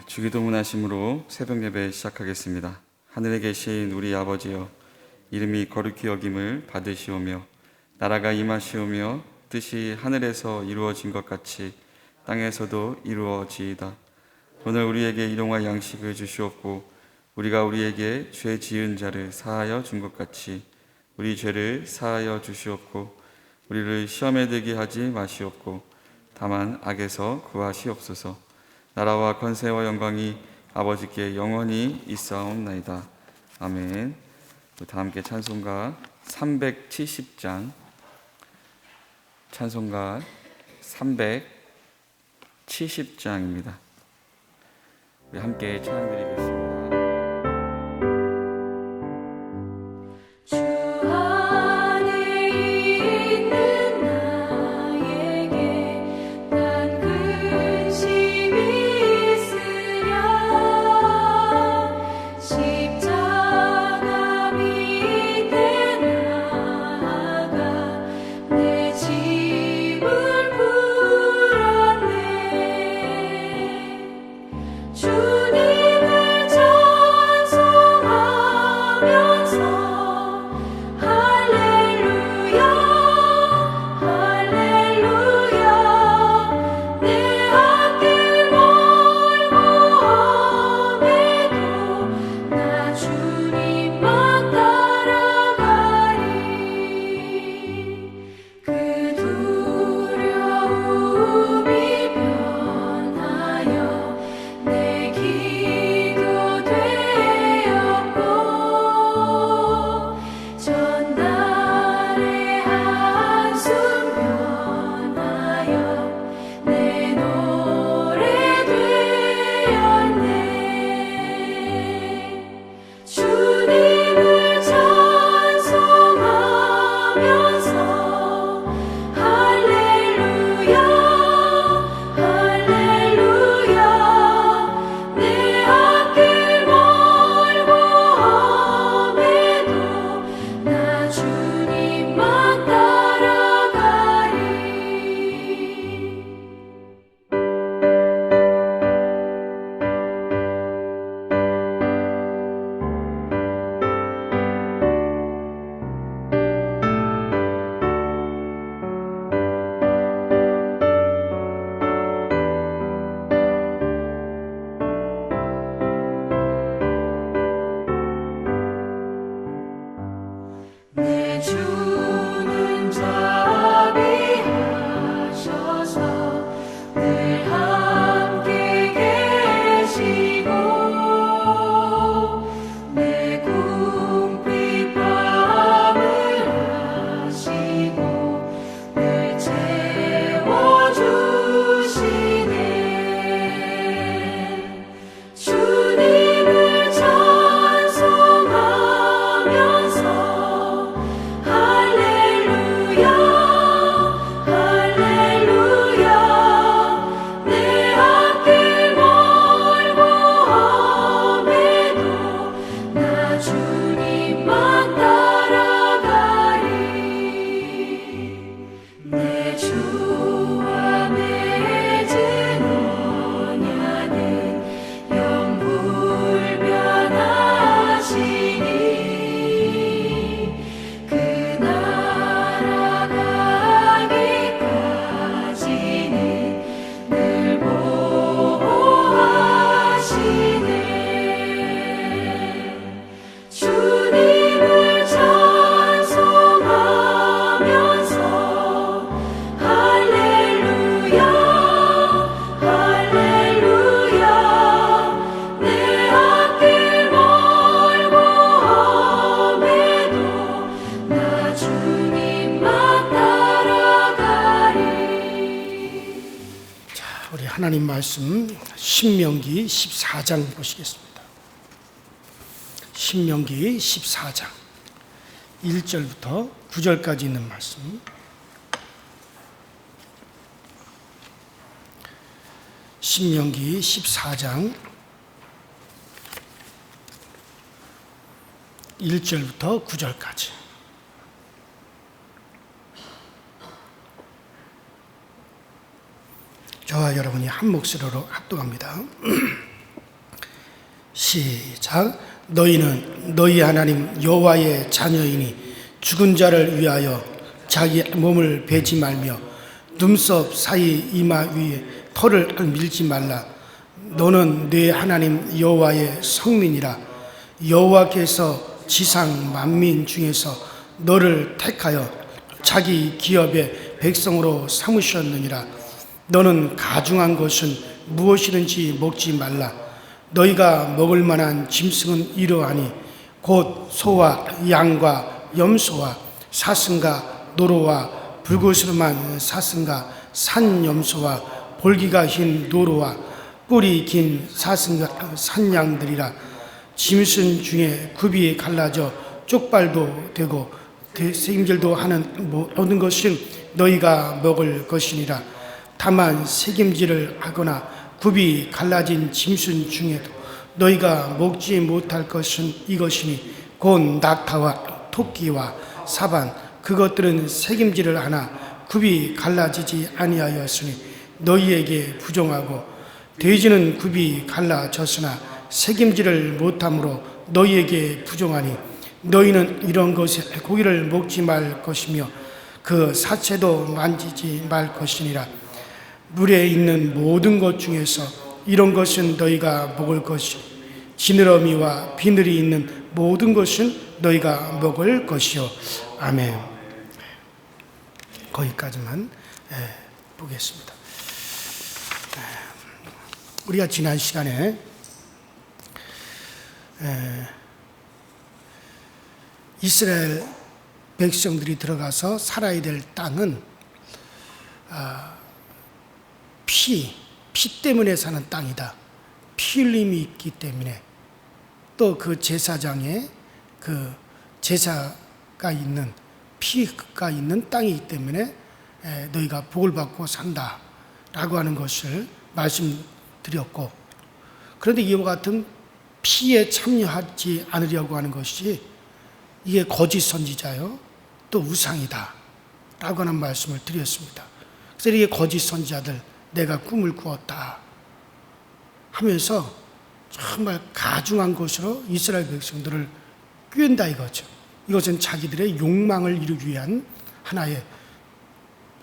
주기도문 하심으로 새벽 예배 시작하겠습니다. 하늘에 계신 우리 아버지여, 이름이 거룩히 여김을 받으시오며 나라가 임하시오며 뜻이 하늘에서 이루어진 것 같이 땅에서도 이루어지이다. 오늘 우리에게 일용할 양식을 주시옵고 우리가 우리에게 죄 지은 자를 사하여 준 것 같이 우리 죄를 사하여 주시옵고 우리를 시험에 들게 하지 마시옵고 다만 악에서 구하시옵소서. 나라와 권세와 영광이 아버지께 영원히 있사옵나이다. 아멘. 다 함께 찬송가 370장, 찬송가 370장입니다. 우리 함께 찬양드리겠습니다. 하나님 말씀 신명기 14장 보시겠습니다. 신명기 14장 1절부터 9절까지 있는 말씀. 신명기 14장 1절부터 9절까지. 저와 여러분이 한 목소리로 합독합니다. 시작. 너희는 너희 하나님 여호와의 자녀이니 죽은 자를 위하여 자기 몸을 베지 말며 눈썹 사이 이마 위에 털을 밀지 말라. 너는 네 하나님 여호와의 성민이라. 여호와께서 지상 만민 중에서 너를 택하여 자기 기업의 백성으로 삼으셨느니라. 너는 가증한 것은 무엇이든지 먹지 말라. 너희가 먹을 만한 짐승은 이러하니 곧 소와 양과 염소와 사슴과 노루와 불구스름한 사슴과 산염소와 볼기가 흰 노루와 뿔이 긴 사슴과 산양들이라. 짐승 중에 굽이 갈라져 쪽발도 되고 색임질도 하는 모든 것은 너희가 먹을 것이니라. 다만 색임질을 하거나 굽이 갈라진 짐승 중에도 너희가 먹지 못할 것은 이것이니 곧 낙타와 토끼와 사반 그것들은 색임질을 하나 굽이 갈라지지 아니하였으니 너희에게 부정하고 돼지는 굽이 갈라졌으나 색임질을 못함으로 너희에게 부정하니 너희는 이런 것에 고기를 먹지 말 것이며 그 사체도 만지지 말 것이니라. 물에 있는 모든 것 중에서 이런 것은 너희가 먹을 것이 지느러미와 비늘이 있는 모든 것은 너희가 먹을 것이요. 아멘. 거기까지만 보겠습니다. 우리가 지난 시간에 이스라엘 백성들이 들어가서 살아야 될 땅은 피 때문에 사는 땅이다. 피 흘림이 있기 때문에 또 그 제사장의 그 제사가 있는 피가 있는 땅이기 때문에 너희가 복을 받고 산다라고 하는 것을 말씀드렸고, 그런데 이와 같은 피에 참여하지 않으려고 하는 것이 이게 거짓 선지자요 또 우상이다 라고 하는 말씀을 드렸습니다. 그래서 이게 거짓 선지자들 내가 꿈을 꾸었다 하면서 정말 가증한 것으로 이스라엘 백성들을 꾀운다 이거죠. 이것은 자기들의 욕망을 이루기 위한 하나의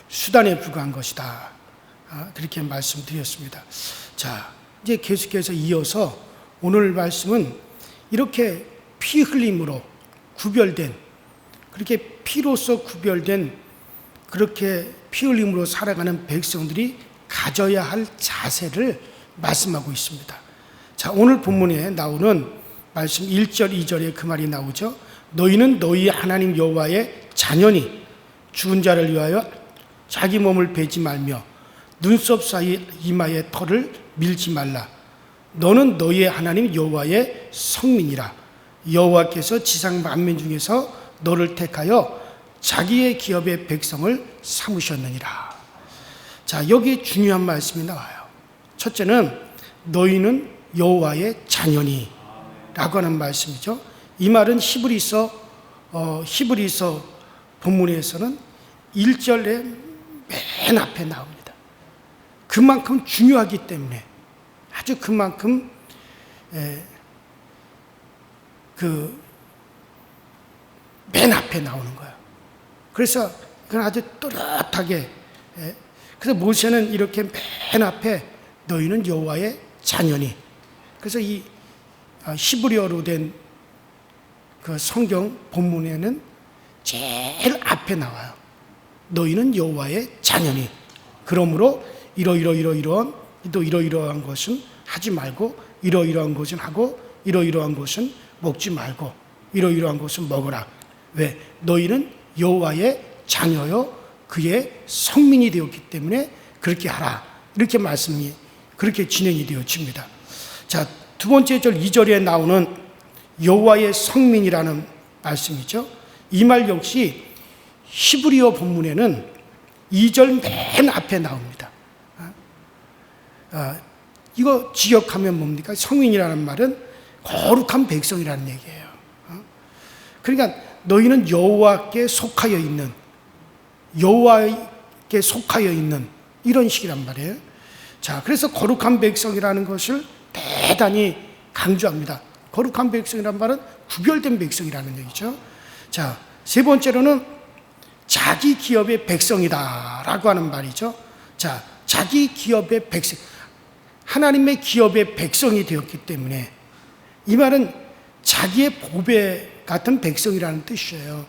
수단에 불과한 것이다. 그렇게 말씀드렸습니다. 자, 이제 계속해서 이어서 오늘 말씀은 이렇게 피 흘림으로 구별된, 그렇게 피로서 구별된 그렇게 피 흘림으로 살아가는 백성들이 가져야 할 자세를 말씀하고 있습니다. 자, 오늘 본문에 나오는 말씀 1절, 2절에 그 말이 나오죠. 너희는 너희 하나님 여호와의 자녀니 죽은 자를 위하여 자기 몸을 베지 말며 눈썹 사이 이마의 털을 밀지 말라. 너는 너희의 하나님 여호와의 성민이라. 여호와께서 지상 만민 중에서 너를 택하여 자기의 기업의 백성을 삼으셨느니라. 자, 여기 중요한 말씀이 나와요. 첫째는 너희는 여호와의 자녀니 라고 하는 말씀이죠. 이 말은 히브리서 본문에서는 1절에 맨 앞에 나옵니다. 그만큼 중요하기 때문에 아주 그만큼 맨 앞에 나오는 거예요. 그래서 그건 아주 또렷하게, 그래서 모세는 이렇게 맨 앞에 너희는 여호와의 자녀니, 그래서 이 히브리어로 된 그 성경 본문에는 제일 앞에 나와요. 너희는 여호와의 자녀니, 그러므로 이러이러한 또 이러이러한 것은 하지 말고 이러이러한 것은 하고 이러이러한 것은 먹지 말고 이러이러한 것은 먹어라. 왜? 너희는 여호와의 자녀요 그의 성민이 되었기 때문에 그렇게 하라. 이렇게 말씀이 그렇게 진행이 되어집니다. 자, 두 번째 절 2절에 나오는 여호와의 성민이라는 말씀이죠. 이 말 역시 히브리어 본문에는 2절 맨 앞에 나옵니다. 이거 지역하면 뭡니까? 성민이라는 말은 거룩한 백성이라는 얘기예요. 그러니까 너희는 여호와께 속하여 있는, 여호와께 속하여 있는 이런 식이란 말이에요. 자, 그래서 거룩한 백성이라는 것을 대단히 강조합니다. 거룩한 백성이란 말은 구별된 백성이라는 얘기죠. 자, 세 번째로는 자기 기업의 백성이다라고 하는 말이죠. 자, 자기 기업의 백성, 하나님의 기업의 백성이 되었기 때문에 이 말은 자기의 보배 같은 백성이라는 뜻이에요.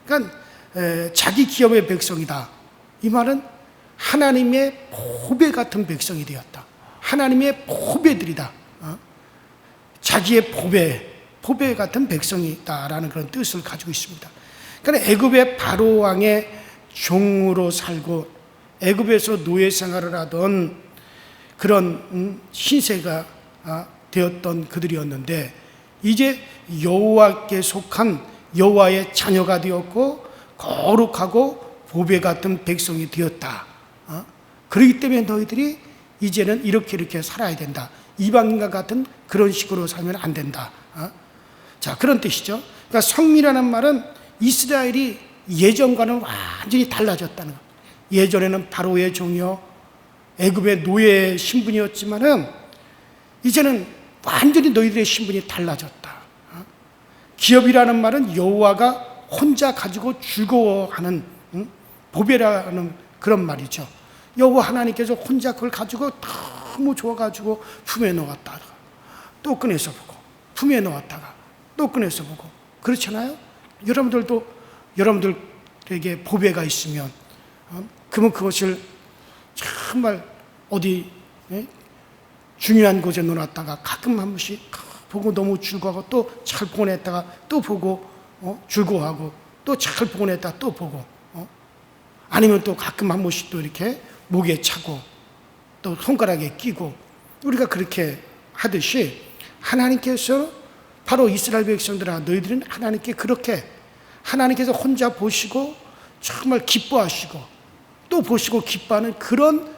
그러니까 자기 기업의 백성이다. 이 말은 하나님의 보배 같은 백성이 되었다. 하나님의 보배들이다. 자기의 보배 같은 백성이다라는 그런 뜻을 가지고 있습니다. 그러니까 애굽의 바로 왕의 종으로 살고 애굽에서 노예 생활을 하던 그런 신세가 되었던 그들이었는데 이제 여호와께 속한 여호와의 자녀가 되었고 거룩하고 보배 같은 백성이 되었다. 그렇기 때문에 너희들이 이제는 이렇게 살아야 된다. 이방인과 같은 그런 식으로 살면 안 된다. 자, 그런 뜻이죠. 그러니까 성민이라는 말은 이스라엘이 예전과는 완전히 달라졌다는 것. 예전에는 바로의 종이요 애굽의 노예 신분이었지만은 이제는 완전히 너희들의 신분이 달라졌다. 기업이라는 말은 여호와가 혼자 가지고 즐거워하는 보배라는 그런 말이죠. 여호와 하나님께서 혼자 그걸 가지고 너무 좋아가지고 품에 넣었다가 또 꺼내서 보고 품에 넣었다가 또 꺼내서 보고 그렇잖아요. 여러분들에게 보배가 있으면 그러면 그것을 정말 어디 중요한 곳에 놓았다가 가끔 한 번씩 보고 너무 즐거워하고 또 잘 보관했다가 또 보고 즐거워하고 또 잘 보관했다가 또 보고 아니면 또 가끔 한 번씩 또 이렇게 목에 차고 또 손가락에 끼고 우리가 그렇게 하듯이 하나님께서 바로 이스라엘 백성들아 너희들은 하나님께 그렇게 하나님께서 혼자 보시고 정말 기뻐하시고 또 보시고 기뻐하는 그런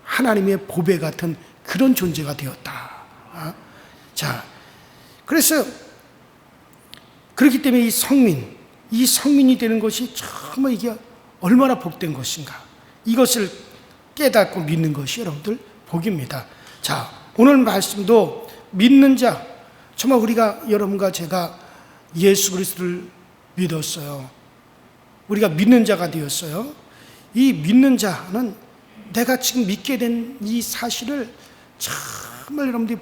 하나님의 보배 같은 그런 존재가 되었다. 자, 그래서 그렇기 때문에 이 성민이 되는 것이 정말 이게 얼마나 복된 것인가 이것을 깨닫고 믿는 것이 여러분들 복입니다. 자, 오늘 말씀도 믿는 자 정말 우리가 여러분과 제가 예수 그리스도를 믿었어요. 우리가 믿는 자가 되었어요. 이 믿는 자는 내가 지금 믿게 된 이 사실을 정말 여러분들이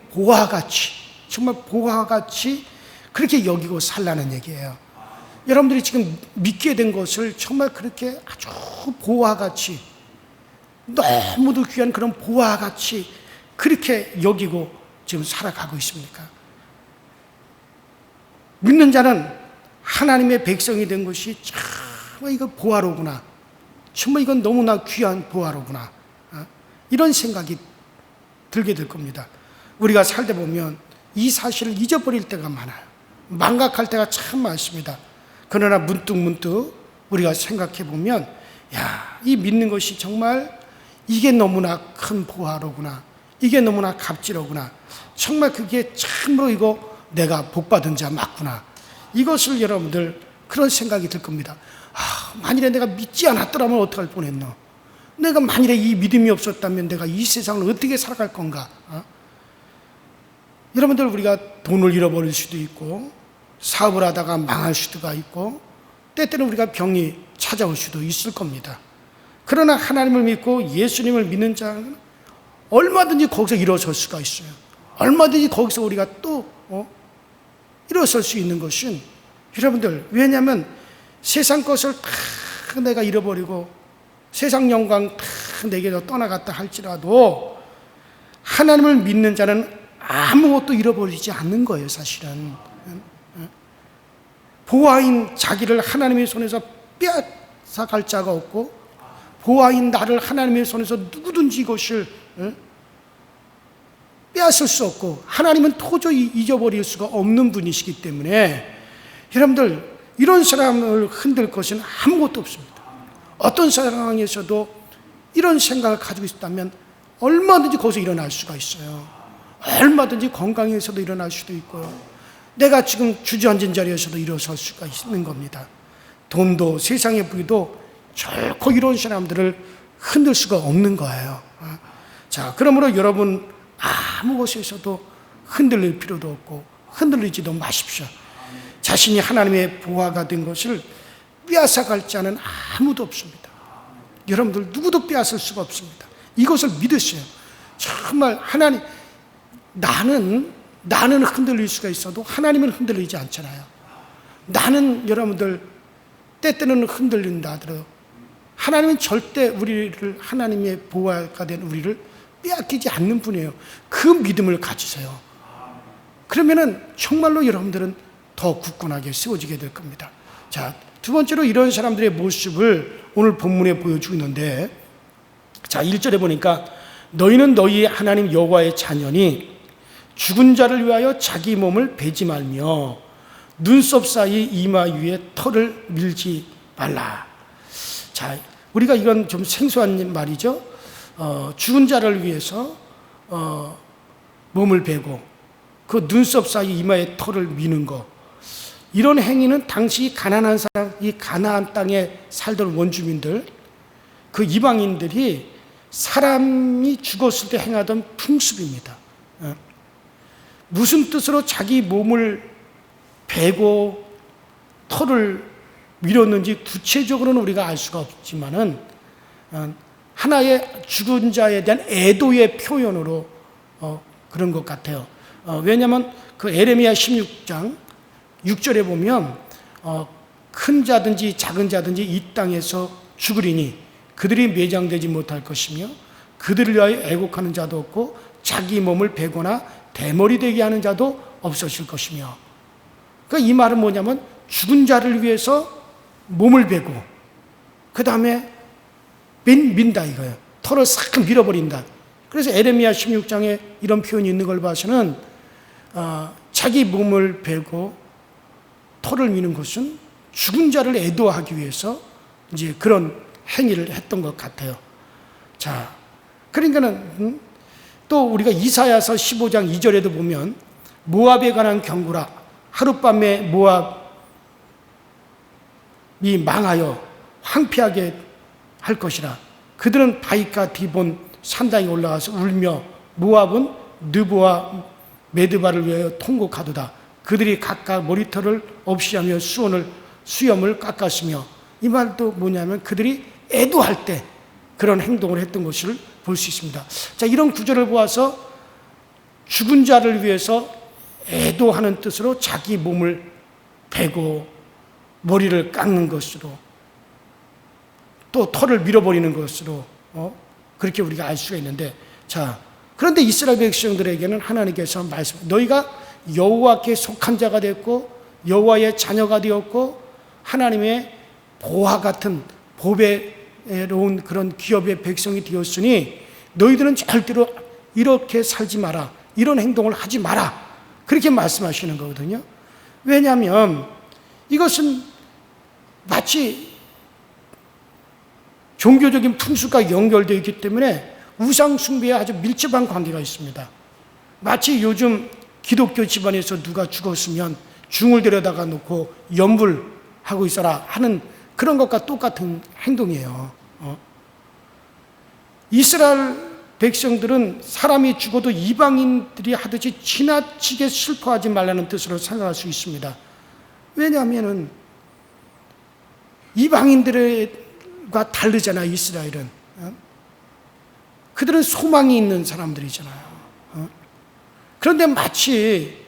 정말 보화와 같이 그렇게 여기고 살라는 얘기예요. 여러분들이 지금 믿게 된 것을 정말 그렇게 아주 보화와 같이 너무도 귀한 그런 보화와 같이 그렇게 여기고 지금 살아가고 있습니까? 믿는 자는 하나님의 백성이 된 것이 정말 이거 보화로구나. 정말 이건 너무나 귀한 보화로구나. 이런 생각이 들게 될 겁니다. 우리가 살다 보면 이 사실을 잊어버릴 때가 많아요. 망각할 때가 참 많습니다. 그러나 문득 우리가 생각해 보면 이 믿는 것이 정말 이게 너무나 큰 보화로구나. 이게 너무나 값지로구나. 정말 그게 참으로 이거 내가 복받은 자 맞구나. 이것을 여러분들 그런 생각이 들 겁니다. 만일에 내가 믿지 않았더라면 어떡할 뻔했노. 내가 만일에 이 믿음이 없었다면 내가 이 세상을 어떻게 살아갈 건가. 여러분들 우리가 돈을 잃어버릴 수도 있고 사업을 하다가 망할 수도 있고 때때로 우리가 병이 찾아올 수도 있을 겁니다. 그러나 하나님을 믿고 예수님을 믿는 자는 얼마든지 거기서 일어설 수가 있어요. 얼마든지 거기서 우리가 또 일어설 수 있는 것은 여러분들 왜냐하면 세상 것을 다 내가 잃어버리고 세상 영광 다 내게서 떠나갔다 할지라도 하나님을 믿는 자는 아무것도 잃어버리지 않는 거예요. 사실은 보화인 자기를 하나님의 손에서 빼앗아갈 자가 없고 보화인 나를 하나님의 손에서 누구든지 이것을 빼앗을 수 없고 하나님은 도저히 잊어버릴 수가 없는 분이시기 때문에 여러분들 이런 사람을 흔들 것은 아무것도 없습니다. 어떤 상황에서도 이런 생각을 가지고 있다면 얼마든지 거기서 일어날 수가 있어요. 얼마든지 건강에서도 일어날 수도 있고요. 내가 지금 주저앉은 자리에서도 일어설 수가 있는 겁니다. 돈도 세상의 부귀도 결코 이런 사람들을 흔들 수가 없는 거예요. 자, 그러므로 여러분 아무 곳에서도 흔들릴 필요도 없고 흔들리지도 마십시오. 자신이 하나님의 보화가 된 것을 빼앗아갈 자는 아무도 없습니다. 여러분들 누구도 빼앗을 수가 없습니다. 이것을 믿으세요. 정말 하나님, 나는 흔들릴 수가 있어도 하나님은 흔들리지 않잖아요. 나는 여러분들 때때는 흔들린다 하더라도 하나님은 절대 우리를, 하나님의 보화가 된 우리를 빼앗기지 않는 분이에요. 그 믿음을 가지세요. 그러면은 정말로 여러분들은 더 굳건하게 세워지게 될 겁니다. 자, 두 번째로 이런 사람들의 모습을 오늘 본문에 보여주고 있는데, 자, 1절에 보니까 너희는 너희 하나님 여호와의 자녀니 죽은 자를 위하여 자기 몸을 베지 말며 눈썹 사이 이마 위에 털을 밀지 말라. 자, 우리가 이건 좀 생소한 말이죠. 죽은 자를 위해서 몸을 베고 그 눈썹 사이 이마에 털을 미는 거, 이런 행위는 당시 가난한 사람, 이 가나안 땅에 살던 원주민들, 그 이방인들이 사람이 죽었을 때 행하던 풍습입니다. 무슨 뜻으로 자기 몸을 베고 털을 밀었는지 구체적으로는 우리가 알 수가 없지만은 하나의 죽은 자에 대한 애도의 표현으로 그런 것 같아요. 왜냐하면 그 에레미야 16장 6절에 보면 큰 자든지 작은 자든지 이 땅에서 죽으리니 그들이 매장되지 못할 것이며 그들을 위하여 애곡하는 자도 없고 자기 몸을 베거나 대머리 되게 하는 자도 없어질 것이며, 그러니까 이 말은 뭐냐면 죽은 자를 위해서 몸을 베고 그 다음에 민다 이거예요. 털을 싹 밀어버린다. 그래서 에레미야 16장에 이런 표현이 있는 걸 봐서는 자기 몸을 베고 털을 미는 것은 죽은 자를 애도하기 위해서 이제 그런 행위를 했던 것 같아요. 자, 그러니까는 또 우리가 이사야서 15장 2절에도 보면 모압에 관한 경고라. 하룻밤에 모압이 망하여 황폐하게 할 것이라. 그들은 바이카 디본 산당에 올라가서 울며 모압은 느보와 메드바를 위하여 통곡하도다. 그들이 각각 머리털을 없이 하며 수염을 깎았으며, 이 말도 뭐냐면 그들이 애도할 때 그런 행동을 했던 것을 볼 수 있습니다. 자, 이런 구절을 보아서 죽은 자를 위해서 애도하는 뜻으로 자기 몸을 베고 머리를 깎는 것으로 또 털을 밀어버리는 것으로 그렇게 우리가 알 수가 있는데, 자, 그런데 이스라엘 백성들에게는 하나님께서 말씀, 너희가 여호와께 속한 자가 됐고 여호와의 자녀가 되었고 하나님의 보화 같은 보배로운 그런 기업의 백성이 되었으니 너희들은 절대로 이렇게 살지 마라, 이런 행동을 하지 마라, 그렇게 말씀하시는 거거든요. 왜냐하면 이것은 마치 종교적인 풍습과 연결되어 있기 때문에 우상 숭배에 아주 밀접한 관계가 있습니다. 마치 요즘 기독교 집안에서 누가 죽었으면 중을 데려다가 놓고 염불하고 있어라 하는 그런 것과 똑같은 행동이에요. 이스라엘 백성들은 사람이 죽어도 이방인들이 하듯이 지나치게 슬퍼하지 말라는 뜻으로 생각할 수 있습니다. 왜냐하면 이방인들과 다르잖아, 이스라엘은. 그들은 소망이 있는 사람들이잖아요. 그런데 마치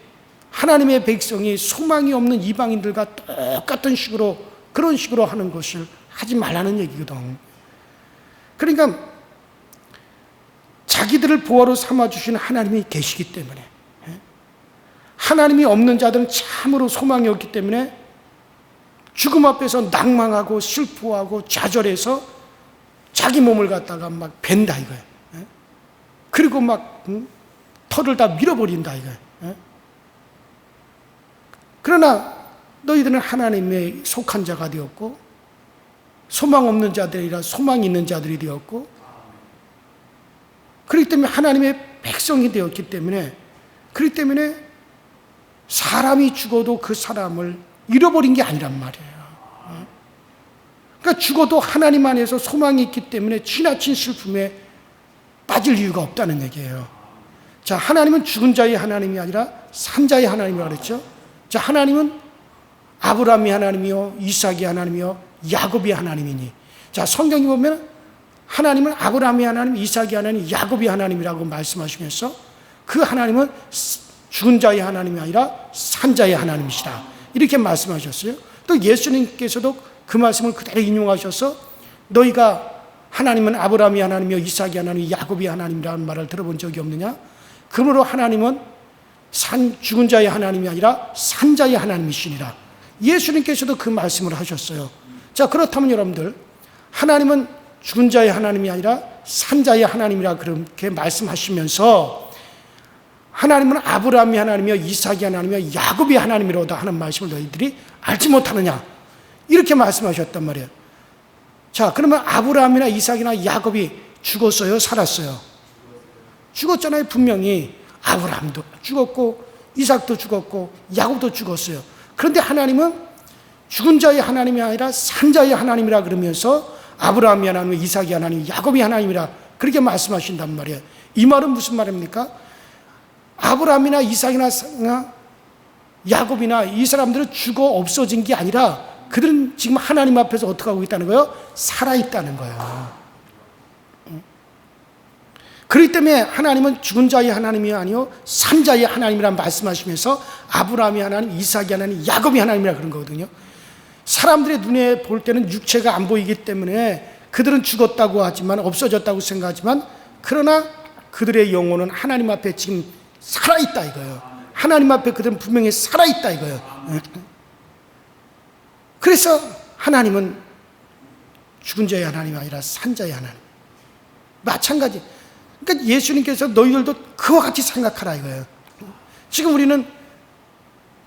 하나님의 백성이 소망이 없는 이방인들과 똑같은 식으로, 그런 식으로 하는 것을 하지 말라는 얘기거든. 그러니까 자기들을 보호로 삼아주신 하나님이 계시기 때문에, 하나님이 없는 자들은 참으로 소망이 없기 때문에 죽음 앞에서 낭망하고 슬퍼하고 좌절해서 자기 몸을 갖다가 막 벤다 이거예요. 그리고 막 털을 다 밀어버린다 이거예요. 그러나 너희들은 하나님의 속한 자가 되었고 소망 없는 자들이라 소망이 있는 자들이 되었고, 그렇기 때문에 하나님의 백성이 되었기 때문에, 그렇기 때문에 사람이 죽어도 그 사람을 잃어버린 게 아니란 말이에요. 그러니까 죽어도 하나님 안에서 소망이 있기 때문에 지나친 슬픔에 빠질 이유가 없다는 얘기예요. 자, 하나님은 죽은 자의 하나님이 아니라 산 자의 하나님이라고 그랬죠. 자, 하나님은 아브라함의 하나님이요, 이삭의 하나님이요, 야곱의 하나님이니. 자, 성경에 보면 하나님은 아브라함의 하나님, 이삭의 하나님, 야곱의 하나님이라고 말씀하시면서 그 하나님은 죽은 자의 하나님이 아니라 산 자의 하나님이시라, 이렇게 말씀하셨어요. 또 예수님께서도 그 말씀을 그대로 인용하셔서 너희가 하나님은 아브라함의 하나님이요, 이삭의 하나님, 야곱의 하나님이라는 말을 들어본 적이 없느냐? 그러므로 하나님은 죽은 자의 하나님이 아니라 산 자의 하나님이시니라. 예수님께서도 그 말씀을 하셨어요. 자, 그렇다면 여러분들, 하나님은 죽은 자의 하나님이 아니라 산 자의 하나님이라 그렇게 말씀하시면서 하나님은 아브라함의 하나님이요, 이삭의 하나님이요, 야곱의 하나님이로다 하는 말씀을 너희들이 알지 못하느냐, 이렇게 말씀하셨단 말이에요. 자, 그러면 아브라함이나 이삭이나 야곱이 죽었어요, 살았어요? 죽었잖아요. 분명히 아브라함도 죽었고 이삭도 죽었고 야곱도 죽었어요. 그런데 하나님은 죽은 자의 하나님이 아니라 산 자의 하나님이라 그러면서 아브라함이 하나님, 이삭이 하나님, 야곱이 하나님이라 그렇게 말씀하신단 말이에요. 이 말은 무슨 말입니까? 아브라함이나 이삭이나 야곱이나 이 사람들은 죽어 없어진 게 아니라 그들은 지금 하나님 앞에서 어떻게 하고 있다는 거예요? 살아있다는 거예요. 그렇기 때문에 하나님은 죽은 자의 하나님이 아니요 산 자의 하나님이라 말씀하시면서 아브라함이 하나님, 이삭이 하나님, 야곱이 하나님이라 그런 거거든요. 사람들의 눈에 볼 때는 육체가 안 보이기 때문에 그들은 죽었다고 하지만, 없어졌다고 생각하지만, 그러나 그들의 영혼은 하나님 앞에 지금 살아있다 이거예요. 하나님 앞에 그들은 분명히 살아있다 이거예요. 그래서 하나님은 죽은 자의 하나님이 아니라 산 자의 하나님. 마찬가지. 그러니까 예수님께서 너희들도 그와 같이 생각하라 이거예요. 지금 우리는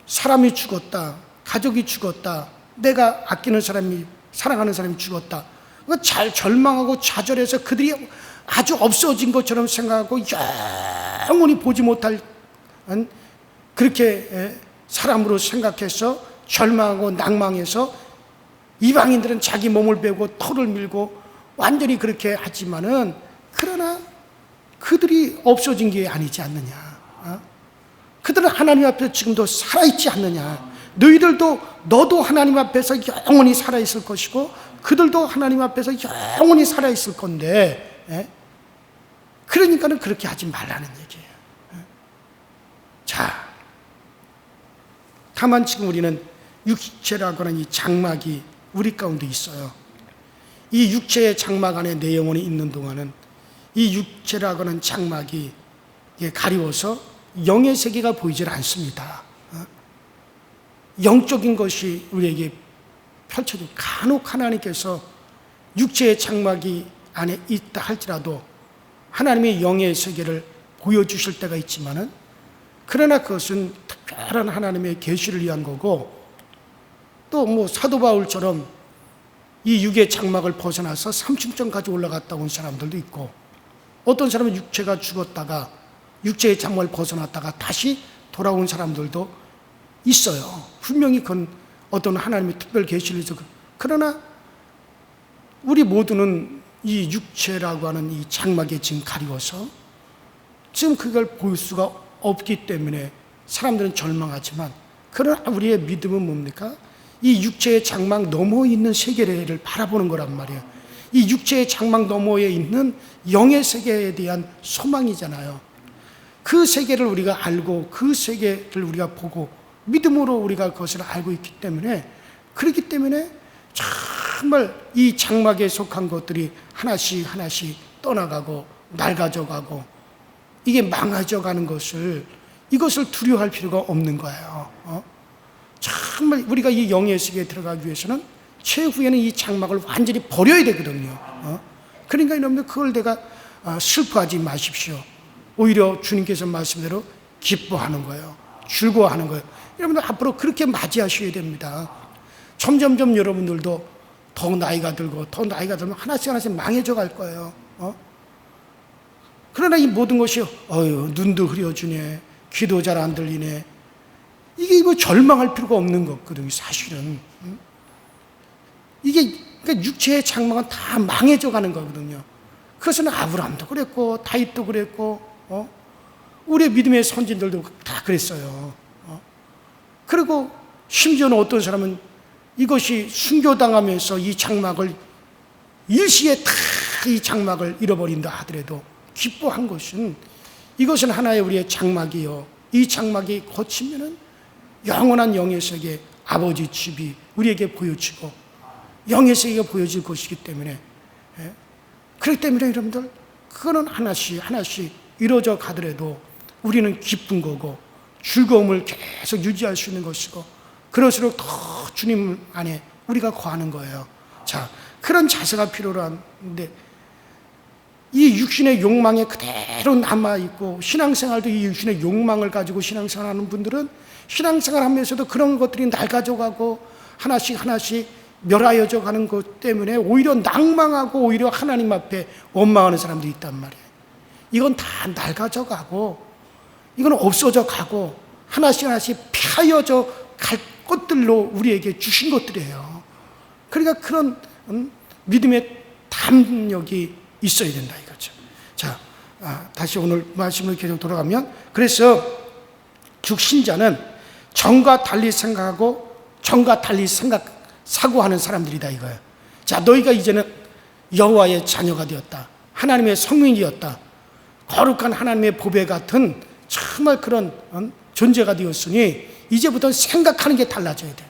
사람이 죽었다, 가족이 죽었다, 내가 아끼는 사람이, 사랑하는 사람이 죽었다, 잘 절망하고 좌절해서 그들이 아주 없어진 것처럼 생각하고 영원히 보지 못할 그렇게 사람으로 생각해서 절망하고 낭망해서 이방인들은 자기 몸을 베고 털을 밀고 완전히 그렇게 하지만은, 그러나 그들이 없어진 게 아니지 않느냐. 그들은 하나님 앞에 지금도 살아있지 않느냐. 너도 하나님 앞에서 영원히 살아있을 것이고 그들도 하나님 앞에서 영원히 살아있을 건데, 그러니까는 그렇게 하지 말라는 얘기예요. 자, 다만 지금 우리는 육체라고 하는 이 장막이 우리 가운데 있어요. 이 육체의 장막 안에 내 영혼이 있는 동안은 이 육체라고 하는 장막이 가리워서 영의 세계가 보이질 않습니다. 영적인 것이 우리에게 펼쳐져, 간혹 하나님께서 육체의 장막이 안에 있다 할지라도 하나님의 영의 세계를 보여주실 때가 있지만은, 그러나 그것은 특별한 하나님의 계시를 위한 거고, 또 뭐 사도 바울처럼 이 육의 장막을 벗어나서 삼층천까지 올라갔다 온 사람들도 있고, 어떤 사람은 육체가 죽었다가 육체의 장막을 벗어났다가 다시 돌아온 사람들도 있어요. 분명히 그건 어떤 하나님의 특별 계시를 해서. 그러나 우리 모두는 이 육체라고 하는 이 장막에 지금 가리워서 지금 그걸 볼 수가 없기 때문에 사람들은 절망하지만, 그러나 우리의 믿음은 뭡니까? 이 육체의 장막 너머에 있는 세계를 바라보는 거란 말이에요. 이 육체의 장막 너머에 있는 영의 세계에 대한 소망이잖아요. 그 세계를 우리가 알고 그 세계를 우리가 보고 믿음으로 우리가 그것을 알고 있기 때문에, 그렇기 때문에 정말 이 장막에 속한 것들이 하나씩 하나씩 떠나가고 낡아져가고 이게 망가져가는 이것을 두려워할 필요가 없는 거예요. 정말 우리가 이 영의 세계에 들어가기 위해서는 최후에는 이 장막을 완전히 버려야 되거든요. 그러니까 여러분들 그걸 내가 슬퍼하지 마십시오. 오히려 주님께서 말씀대로 기뻐하는 거예요. 즐거워하는 거예요. 여러분들 앞으로 그렇게 맞이하셔야 됩니다. 점점점 여러분들도 더 나이가 들고 더 나이가 들면 하나씩 하나씩 망해져 갈 거예요. 그러나 이 모든 것이 눈도 흐려지네, 귀도 잘 안 들리네, 이게 뭐 절망할 필요가 없는 거거든요. 사실은 이게 그러니까 육체의 장막은 다 망해져 가는 거거든요. 그것은 아브라함도 그랬고 다윗도 그랬고 우리 믿음의 선진들도 다 그랬어요. 그리고 심지어는 어떤 사람은 이것이 순교당하면서 이 장막을 일시에 다 이 장막을 잃어버린다 하더라도 기뻐한 것은 이것은 하나의 우리의 장막이요, 이 장막이 고치면은 영원한 영의 세계 아버지 집이 우리에게 보여지고 영의 세계가 보여질 것이기 때문에, 그렇기 때문에 여러분들 그거는 하나씩 하나씩 이루어져 가더라도 우리는 기쁜 거고 즐거움을 계속 유지할 수 있는 것이고, 그럴수록 더 주님 안에 우리가 거하는 거예요. 자, 그런 자세가 필요한데 이 육신의 욕망에 그대로 남아있고, 신앙생활도 이 육신의 욕망을 가지고 신앙생활하는 분들은 신앙생활 하면서도 그런 것들이 낡아져가고 하나씩 하나씩 멸하여져 가는 것 때문에 오히려 낭망하고 오히려 하나님 앞에 원망하는 사람들이 있단 말이에요. 이건 다 낡아져 가고 이건 없어져 가고 하나씩 하나씩 폐하여져 갈 것들로 우리에게 주신 것들이에요. 그러니까 그런 믿음의 담력이 있어야 된다 이거죠. 자, 다시 오늘 말씀을 계속 돌아가면, 그래서 죽신자는 정과 달리 생각하고 정과 달리 사고하는 사람들이다 이거예요. 자, 너희가 이제는 여호와의 자녀가 되었다, 하나님의 성민이었다, 거룩한 하나님의 보배 같은 정말 그런 존재가 되었으니 이제부터 생각하는 게 달라져야 돼요.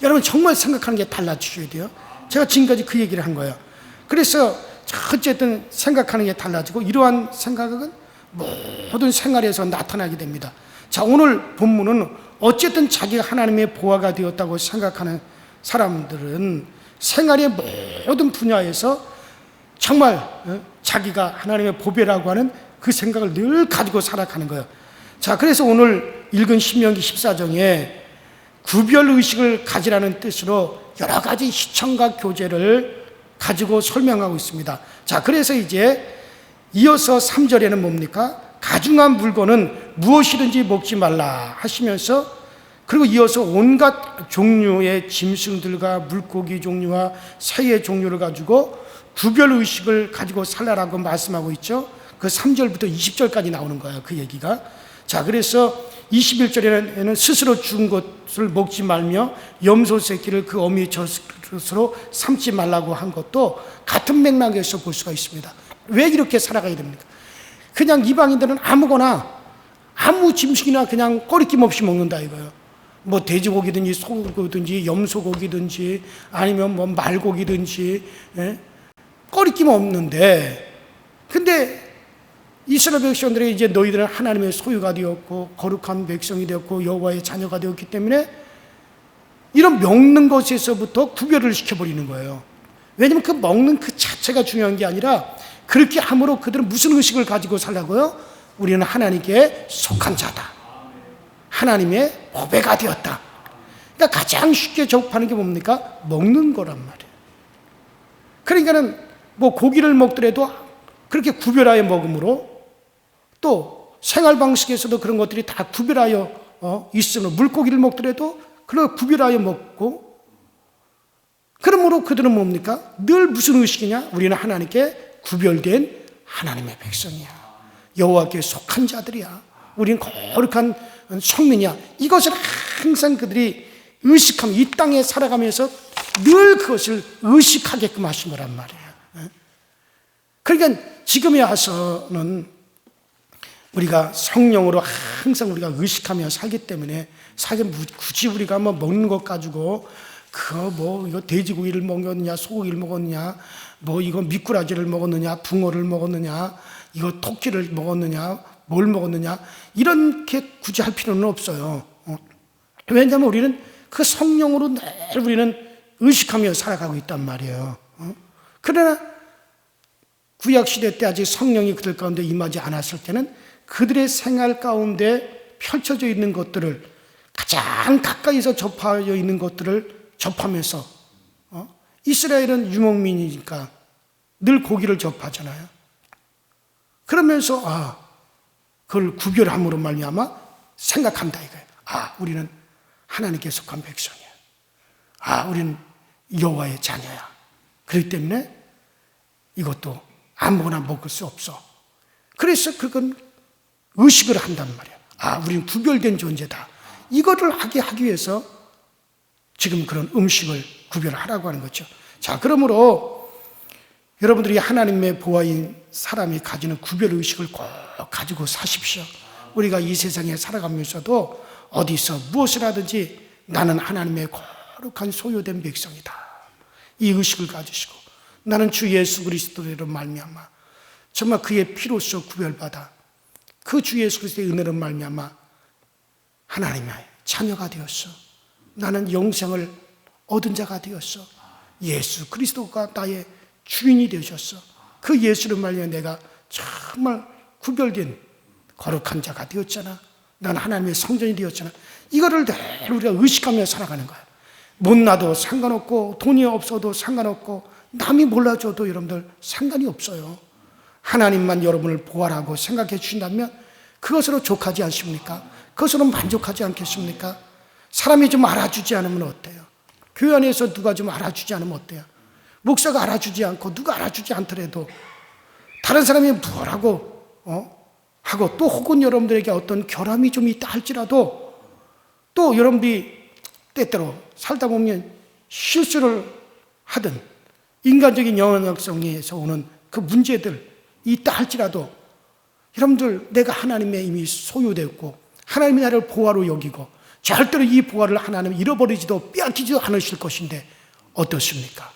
여러분 정말 생각하는 게 달라지셔야 돼요. 제가 지금까지 그 얘기를 한 거예요. 그래서 어쨌든 생각하는 게 달라지고 이러한 생각은 모든 생활에서 나타나게 됩니다. 자, 오늘 본문은 어쨌든 자기가 하나님의 보화가 되었다고 생각하는 사람들은 생활의 모든 분야에서 정말 자기가 하나님의 보배라고 하는 그 생각을 늘 가지고 살아가는 거예요. 자, 그래서 오늘 읽은 신명기 14장에 구별의식을 가지라는 뜻으로 여러 가지 시청과 교제를 가지고 설명하고 있습니다. 자, 그래서 이제 이어서 3절에는 뭡니까? 가증한 물건은 무엇이든지 먹지 말라 하시면서, 그리고 이어서 온갖 종류의 짐승들과 물고기 종류와 새의 종류를 가지고 구별의식을 가지고 살라라고 말씀하고 있죠. 그 3절부터 20절까지 나오는 거예요, 그 얘기가. 자, 그래서 21절에는 스스로 죽은 것을 먹지 말며 염소 새끼를 그 어미의 젖으로 삼지 말라고 한 것도 같은 맥락에서 볼 수가 있습니다. 왜 이렇게 살아가야 됩니까? 그냥 이방인들은 아무거나 아무 짐승이나 그냥 꺼리낌 없이 먹는다 이거예요. 뭐 돼지고기든지 소고기든지 염소고기든지 아니면 뭐 말고기든지, 꺼리낌 없는데, 근데 이스라엘 백성들이 이제 너희들은 하나님의 소유가 되었고 거룩한 백성이 되었고 여호와의 자녀가 되었기 때문에 이런 먹는 것에서부터 구별을 시켜버리는 거예요. 왜냐하면 그 먹는 그 자체가 중요한 게 아니라 그렇게 함으로 그들은 무슨 의식을 가지고 살라고요? 우리는 하나님께 속한 자다, 하나님의 보배가 되었다. 그러니까 가장 쉽게 접하는 게 뭡니까? 먹는 거란 말이에요. 그러니까는 뭐 고기를 먹더라도 그렇게 구별하여 먹음으로, 또 생활 방식에서도 그런 것들이 다 구별하여 있으므로 물고기를 먹더라도 그걸 구별하여 먹고, 그러므로 그들은 뭡니까? 늘 무슨 의식이냐? 우리는 하나님께 구별된 하나님의 백성이야, 여호와께 속한 자들이야, 우리는 거룩한 성민이야. 이것을 항상 그들이 의식하면, 이 땅에 살아가면서 늘 그것을 의식하게끔 하신 거란 말이에요. 그러니까 지금에 와서는 우리가 성령으로 항상 우리가 의식하며 살기 때문에, 사실 굳이 우리가 뭐 먹는 것 가지고 그거 뭐 이거 돼지고기를 먹었느냐 소고기를 먹었느냐 뭐 이거 미꾸라지를 먹었느냐 붕어를 먹었느냐 이거 토끼를 먹었느냐 뭘 먹었느냐 이렇게 굳이 할 필요는 없어요. 왜냐하면 우리는 그 성령으로 늘 우리는 의식하며 살아가고 있단 말이에요. 그러나 구약시대 때 아직 성령이 그들 가운데 임하지 않았을 때는 그들의 생활 가운데 펼쳐져 있는 것들을, 가장 가까이서 접하여 있는 것들을 접하면서, 이스라엘은 유목민이니까 늘 고기를 접하잖아요. 그러면서 그걸 구별함으로 말미암아 생각한다 이거예요. 우리는 하나님께 속한 백성이야. 우리는 여호와의 자녀야. 그렇기 때문에 이것도 아무거나 먹을 수 없어. 그래서 그건 의식을 한단 말이에요. 아, 우리는 구별된 존재다. 이거를 하기 위해서 지금 그런 음식을 구별하라고 하는 거죠. 자, 그러므로 여러분들이 하나님의 보아인 사람이 가지는 구별의식을 꼭 가지고 사십시오. 우리가 이 세상에 살아가면서도 어디서 무엇을 하든지 나는 하나님의 거룩한 소유된 백성이다. 이 의식을 가지시고 나는 주 예수 그리스도로 말미암아 정말 그의 피로써 구별받아 그 주 예수 그리스도의 은혜로 말미암아 하나님의 자녀가 되었어. 나는 영생을 얻은 자가 되었어. 예수 그리스도가 나의 주인이 되셨어. 그 예수를 말미암아 내가 정말 구별된 거룩한 자가 되었잖아. 난 하나님의 성전이 되었잖아. 이거를 늘 우리가 의식하며 살아가는 거야. 못나도 상관없고 돈이 없어도 상관없고 남이 몰라줘도 여러분들 상관이 없어요. 하나님만 여러분을 보아라고 생각해 주신다면 그것으로 족하지 않습니까? 그것으로 만족하지 않겠습니까? 사람이 좀 알아주지 않으면 어때요? 교회 안에서 누가 좀 알아주지 않으면 어때요? 목사가 알아주지 않고 누가 알아주지 않더라도 다른 사람이 뭐라고 하고 또 혹은 여러분들에게 어떤 결함이 좀 있다 할지라도 또 여러분들이 때때로 살다 보면 실수를 하든 인간적인 영향성에서 오는 그 문제들 있다 할지라도 여러분들 내가 하나님의 이미 소유되었고 하나님이 나를 보화로 여기고 절대로 이 보화를 하나님 잃어버리지도 빼앗기지도 않으실 것인데 어떻습니까?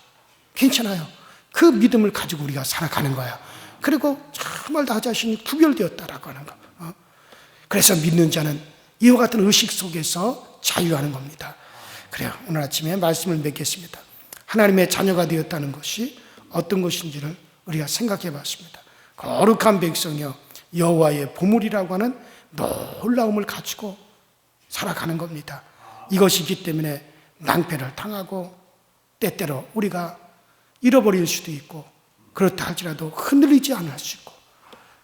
괜찮아요. 그 믿음을 가지고 우리가 살아가는 거야. 그리고 정말 나 자신이 구별되었다라고 하는 거. 그래서 믿는 자는 이와 같은 의식 속에서 자유하는 겁니다. 그래요. 오늘 아침에 말씀을 맺겠습니다. 하나님의 자녀가 되었다는 것이 어떤 것인지를 우리가 생각해 봤습니다. 거룩한 백성이여 여호와의 보물이라고 하는 놀라움을 가지고 살아가는 겁니다. 이것이기 때문에 낭패를 당하고 때때로 우리가 잃어버릴 수도 있고 그렇다 할지라도 흔들리지 않을 수 있고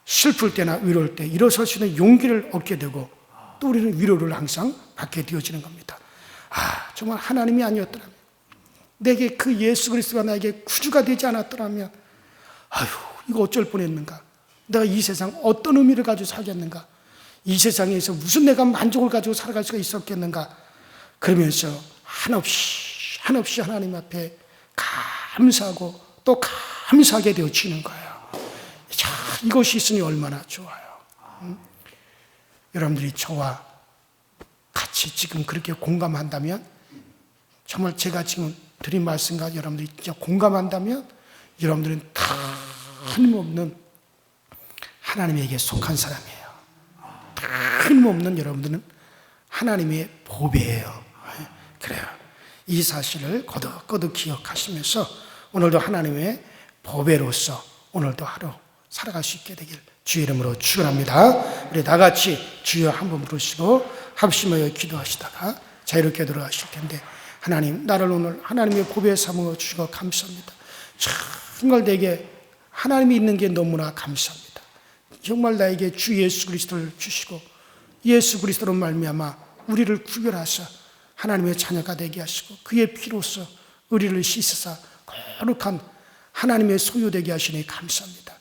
슬플 때나 위로할 때 일어설 수 있는 용기를 얻게 되고 또 우리는 위로를 항상 받게 되어지는 겁니다. 아, 정말 하나님이 아니었더라면 내게 그 예수 그리스도가 나에게 구주가 되지 않았더라면 아유 이거 어쩔 뻔했는가. 내가 이 세상 어떤 의미를 가지고 살겠는가. 이 세상에서 무슨 내가 만족을 가지고 살아갈 수가 있었겠는가. 그러면서 한없이 하나님 앞에 감사하고 또 감사하게 되어지는 거예요. 자, 이것이 있으니 얼마나 좋아요. 여러분들이 저와 같이 지금 그렇게 공감한다면 정말 제가 지금 드린 말씀과 여러분들이 진짜 공감한다면 여러분들은 틀림없는 하나님에게 속한 사람이에요. 틀림없는 여러분들은 하나님의 보배예요. 그래요. 이 사실을 거듭 기억하시면서 오늘도 하나님의 보배로서 오늘도 하루 살아갈 수 있게 되길 주의 이름으로 축원합니다. 우리 다 같이 주여 한번 부르시고 합심하여 기도하시다가 자유롭게 들어가실 텐데 하나님 나를 오늘 하나님의 보배 삼아 주시고 감사합니다. 정말 내게 하나님이 있는 게 너무나 감사합니다. 정말 나에게 주 예수 그리스도를 주시고 예수 그리스도로 말미암아 우리를 구별하사 하나님의 자녀가 되게 하시고 그의 피로써 우리를 씻으사 거룩한 하나님의 소유되게 하시니 감사합니다.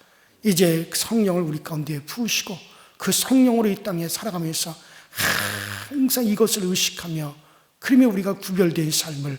이제 성령을 우리 가운데 부으시고 그 성령으로 이 땅에 살아가면서 항상 이것을 의식하며 그러면 우리가 구별된 삶을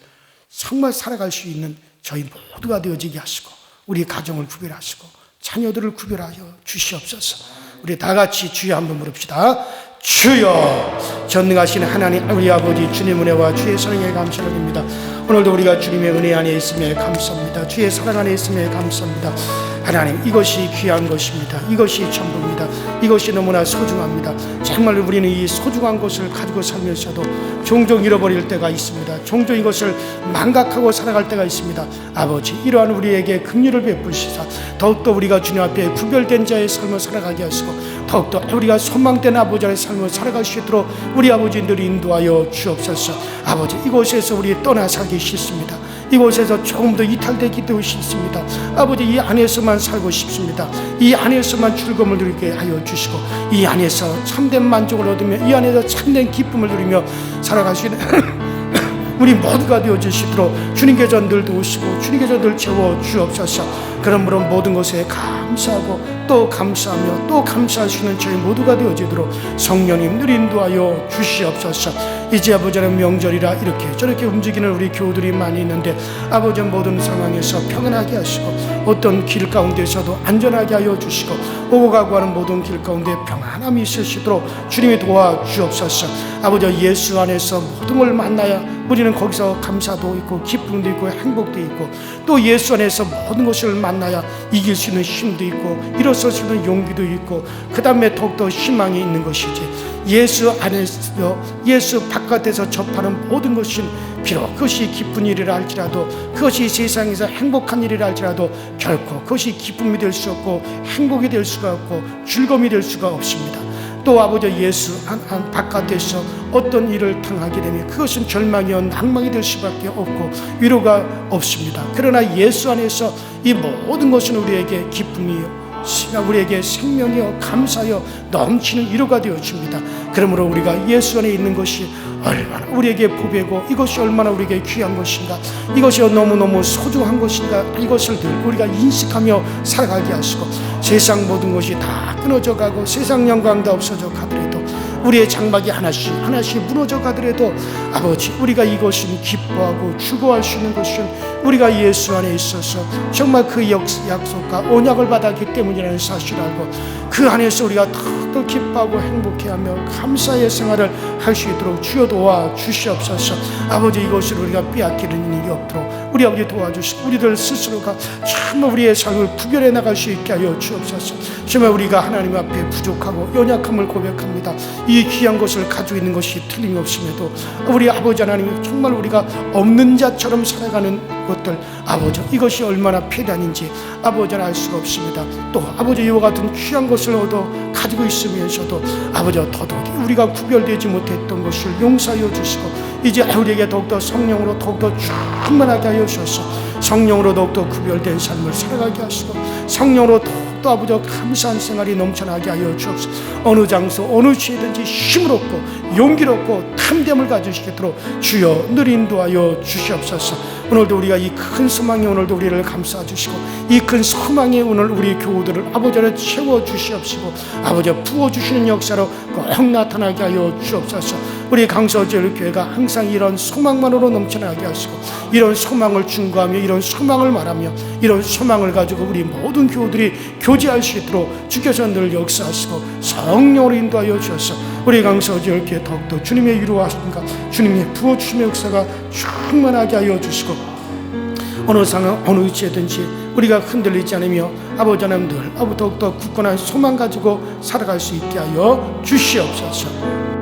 정말 살아갈 수 있는 저희 모두가 되어지게 하시고 우리 가정을 구별하시고 자녀들을 구별하여 주시옵소서. 우리 다 같이 주여 한번 부릅시다. 주여 전능하신 하나님 우리 아버지 주님 은혜와 주의 사랑에 감사를 드립니다. 오늘도 우리가 주님의 은혜 안에 있음에 감사합니다. 주의 사랑 안에 있음에 감사합니다. 하나님 이것이 귀한 것입니다. 이것이 전부입니다. 이것이 너무나 소중합니다. 정말 우리는 이 소중한 것을 가지고 살면서도 종종 잃어버릴 때가 있습니다. 종종 이것을 망각하고 살아갈 때가 있습니다. 아버지 이러한 우리에게 긍휼을 베푸시사 더욱더 우리가 주님 앞에 구별된 자의 삶을 살아가게 하시고 더욱더 우리가 소망된 아버지의 삶을 살아갈 수 있도록 우리 아버지들 인도하여 주옵소서. 아버지 이곳에서 우리 떠나 살기 싫습니다. 이곳에서 조금 더 이탈되기도 싫습니다. 아버지 이 안에서만 살고 싶습니다. 이 안에서만 즐거움을 누리게 하여 주시고 이 안에서 참된 만족을 얻으며 이 안에서 참된 기쁨을 누리며 살아갈 수 있는 우리 모두가 되어 주시도록 주님께서 늘 도우시고 주님께서 늘 채워 주옵소서. 그러므로 모든 것에 감사하고 또 감사하며 또 감사할 수 있는 저희 모두가 되어지도록 성령님 늘 인도하여 주시옵소서. 이제 아버지는 명절이라 이렇게 저렇게 움직이는 우리 교우들이 많이 있는데 아버지 모든 상황에서 평안하게 하시고 어떤 길 가운데서도 안전하게 하여 주시고 오고 가고 하는 모든 길 가운데 평안함이 있으시도록 주님이 도와주옵소서. 아버지 예수 안에서 모든 걸 만나야 우리는 거기서 감사도 있고 기쁨도 있고 행복도 있고 또 예수 안에서 모든 것을 만나야 이길 수 있는 힘도 있고 일어설 수 있는 용기도 있고 그 다음에 더욱더 희망이 있는 것이지. 예수 안에서 예수 바깥에서 접하는 모든 것은 비록 그것이 기쁜 일이라 할지라도 그것이 세상에서 행복한 일이라 할지라도 결코 그것이 기쁨이 될 수 없고 행복이 될 수가 없고 즐거움이 될 수가 없습니다. 또 아버지 예수 바깥에서 어떤 일을 당하게 되면 그것은 절망이요 낭망이 될 수밖에 없고 위로가 없습니다. 그러나 예수 안에서 이 모든 것은 우리에게 기쁨이요 우리에게 생명이요 감사요 넘치는 위로가 되어줍니다. 그러므로 우리가 예수 안에 있는 것이 얼마나 우리에게 보배고 이것이 얼마나 우리에게 귀한 것인가, 이것이 너무너무 소중한 것인가, 이것을 늘 우리가 인식하며 살아가게 하시고 세상 모든 것이 다 끊어져 가고 세상 영광도 없어져 가더라도 우리의 장막이 하나씩 하나씩 무너져 가더라도 아버지 우리가 이것은 기뻐하고 추구할 수 있는 것은 우리가 예수 안에 있어서 정말 그 약속과 언약을 받았기 때문이라는 사실을 알고 그 안에서 우리가 더욱더 기뻐하고 행복해하며 감사의 생활을 할 수 있도록 주여 도와주시옵소서. 아버지 이것을 우리가 빼앗기는 일이 없도록 우리 아버지 도와주시고 우리들 스스로가 정말 우리의 삶을 구별해 나갈 수 있게 하여 주옵소서. 정말 우리가 하나님 앞에 부족하고 연약함을 고백합니다. 이 귀한 것을 가지고 있는 것이 틀림없음에도 우리 아버지 하나님 정말 우리가 없는 자처럼 살아가는 것들 아버지 이것이 얼마나 폐단인지 아버지는 알 수가 없습니다. 또 아버지 이와 같은 귀한 것을 얻어 가지고 있으면서도 아버지 더더욱 우리가 구별되지 못했던 것을 용서하여 주시고 이제 우리에게 더욱더 성령으로 더욱더 충만하게 하여 주셔서 성령으로 더욱더 구별된 삶을 살아가게 하시고 성령으로 더욱더 아버지 감사한 생활이 넘쳐나게 하여 주옵소서. 어느 장소 어느 시에든지 힘을 얻고 용기롭고 탐됨을 가지시도록 주여 늘 인도하여 주시옵소서. 오늘도 우리가 이 큰 소망에 오늘도 우리를 감싸 주시고 이 큰 소망에 오늘 우리 교우들을 아버지를 채워 주시옵시고 아버지 부어 주시는 역사로 꼭 나타나게 하여 주옵소서. 우리 강서제일교회가 항상 이런 소망만으로 넘쳐나게 하시고 이런 소망을 증거하며 이런 소망을 말하며 이런 소망을 가지고 우리 모든 교우들이 교제할 수 있도록 주께서 늘 역사하시고 성령으로 인도하여 주셔서 우리 강서제일교회 더욱더 주님의 위로하심과 주님의 부어주심의 역사가 충만하게 하여 주시고 어느 상황 어느 위치에든지 우리가 흔들리지 않으며 아버지 하나님 늘 더욱더 굳건한 소망 가지고 살아갈 수 있게 하여 주시옵소서.